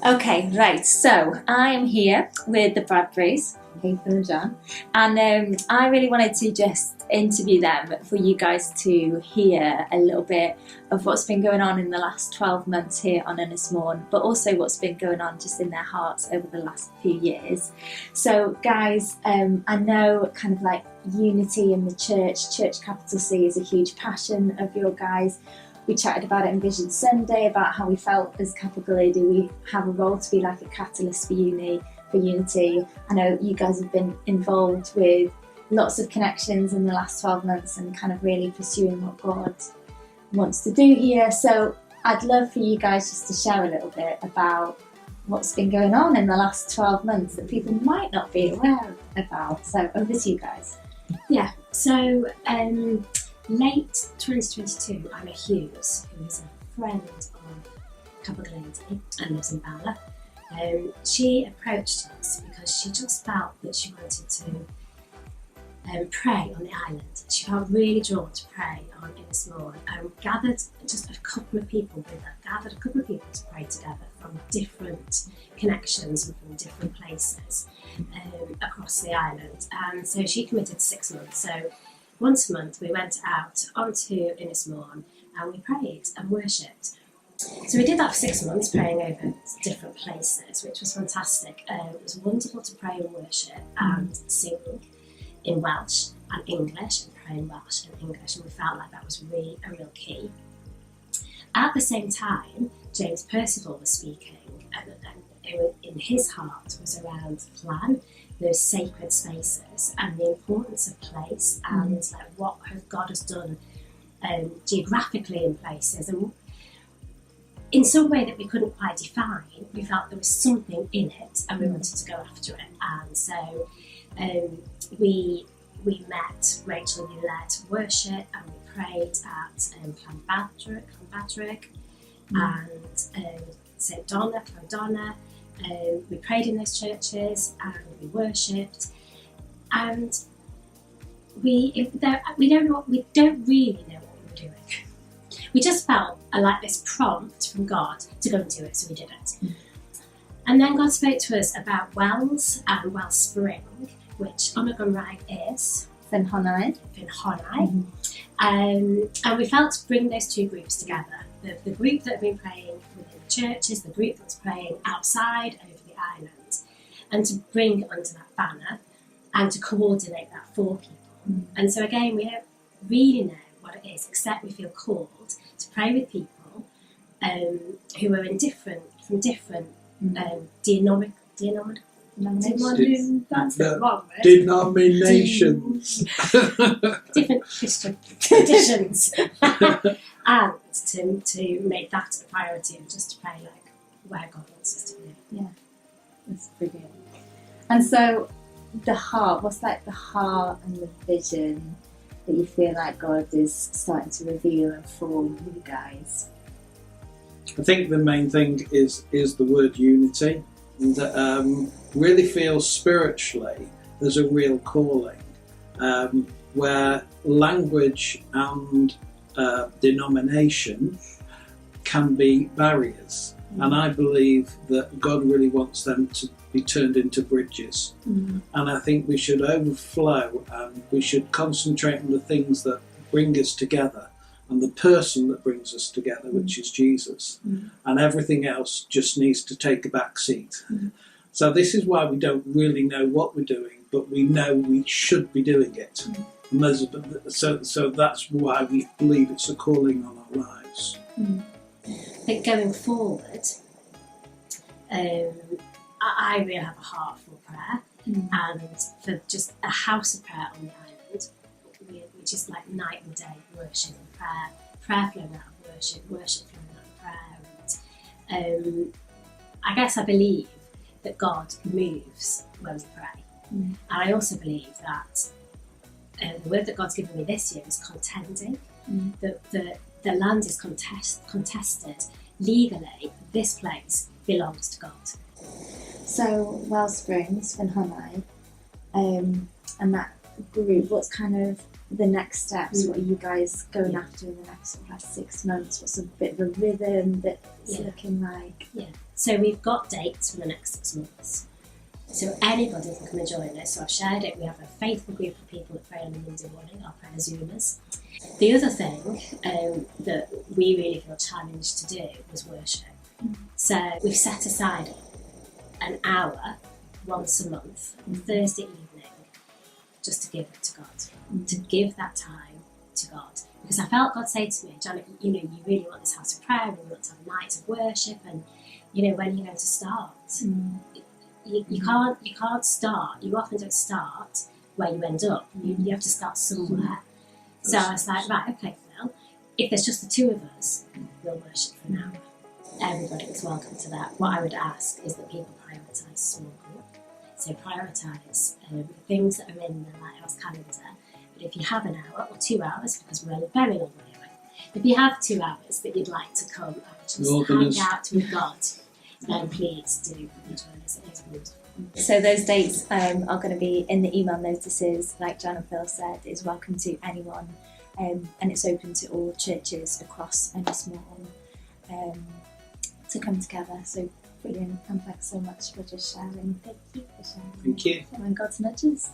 Okay, right, so I'm here with the Bradburys, Nathan and Jan, and I really wanted to just interview them for you guys to hear a little bit of what's been going on in the last 12 months here on Ynys but also what's been going on just in their hearts over the last few years. So guys, I know kind of like unity in the church capital C is a huge passion of your guys. We chatted about it in Vision Sunday, about how we felt as Capital A do we have a role to be like a catalyst for unity. I know you guys have been involved with lots of connections in the last 12 months and kind of really pursuing what God wants to do here. So I'd love for you guys just to share a little bit about what's been going on in the last 12 months that people might not be aware about. So over to you guys. Yeah, so late 2022, Anna Hughes, who is a friend of Capital Lady and lives in Bala, she approached us because she just felt that she wanted to pray on the island. She felt really drawn to pray on Ynys and gathered just a couple of people with her, to pray together from different connections and from different places across the island. And so she committed 6 months. So once a month we went out onto Ynys and we prayed and worshipped. So we did that for 6 months, praying over different places, which was fantastic. It was wonderful to pray and worship and sing in Welsh and English, and pray in Welsh and English, and we felt like that was really a real key. At the same time, James Percival was speaking, and in his heart was around plan, those sacred spaces, and the importance of place, and like what God has done geographically in places, and in some way that we couldn't quite define. We felt there was something in it, and we wanted to go after it. And so we met, Rachel, you led worship, and we prayed at Llanbadrig and St Donna, Clondonna. We prayed in those churches and we worshipped, and we don't really know what we were doing. We just felt like this prompt from God to go and do it, so we did it. And then God spoke to us about Wells and Wellspring, which Ffynhonnau is. Ffynhonnau. And we felt to bring those two groups together. The group that had been praying within the churches, the group that's praying outside over the island, and to bring it under that banner and to coordinate that for people. And so again, we don't really know what it is, except we feel called to pray with people who are from different denominations, different Christian traditions, and to make that a priority and just to pray like where God wants us to be. Yeah, that's brilliant. And so the heart, what's like the heart and the vision that you feel like God is starting to reveal and form you guys? I think the main thing is the word unity, and really feel spiritually there's a real calling where language and denomination can be barriers, and I believe that God really wants them to be turned into bridges, and I think we should overflow and we should concentrate on the things that bring us together and the person that brings us together, which is Jesus, and everything else just needs to take a back seat. So this is why we don't really know what we're doing, but we know we should be doing it. And so that's why we believe it's a calling on our lives. I think going forward, I really have a heart for prayer, and for just a house of prayer on the island, which is like night and day worship and prayer flowing out of worship flowing out of prayer. And I guess I believe that God moves when we pray. And I also believe that the word that God's given me this year is contending. The land is contested legally. This place belongs to God. So Wellspring, Ffynhonnau, and that group, what's kind of the next steps? What are you guys going after in the next 6 months? What's a bit of a rhythm that's looking like? So we've got dates for the next 6 months. So anybody can come and join us. So I've shared it. We have a faithful group of people that pray on a Monday morning, our prayer Zoomers. The other thing that we really feel challenged to do was worship. So we've set aside an hour once a month, on Thursday evening, just to give it to God, to give that time to God. Because I felt God say to me, John, you really want this house of prayer, and you want to have nights of worship, and when are you going to start? You can't start. You often don't start where you end up. You have to start somewhere. So I was like, right, okay, Phil, if there's just the two of us, we'll worship for an hour. Everybody is welcome to that. What I would ask is that people prioritise small group. So prioritise the things that are in the Lighthouse calendar. But if you have an hour or 2 hours, because we're a very long way away, if you have 2 hours that you'd like to come and just hang out with God, then please do join us. It is beautiful. So those dates are going to be in the email notices, like Jan and Phil said, is welcome to anyone, and it's open to all churches across any small to come together. So brilliant, and thanks so much for just sharing. Thank you for sharing. Thank you. And God's nudges.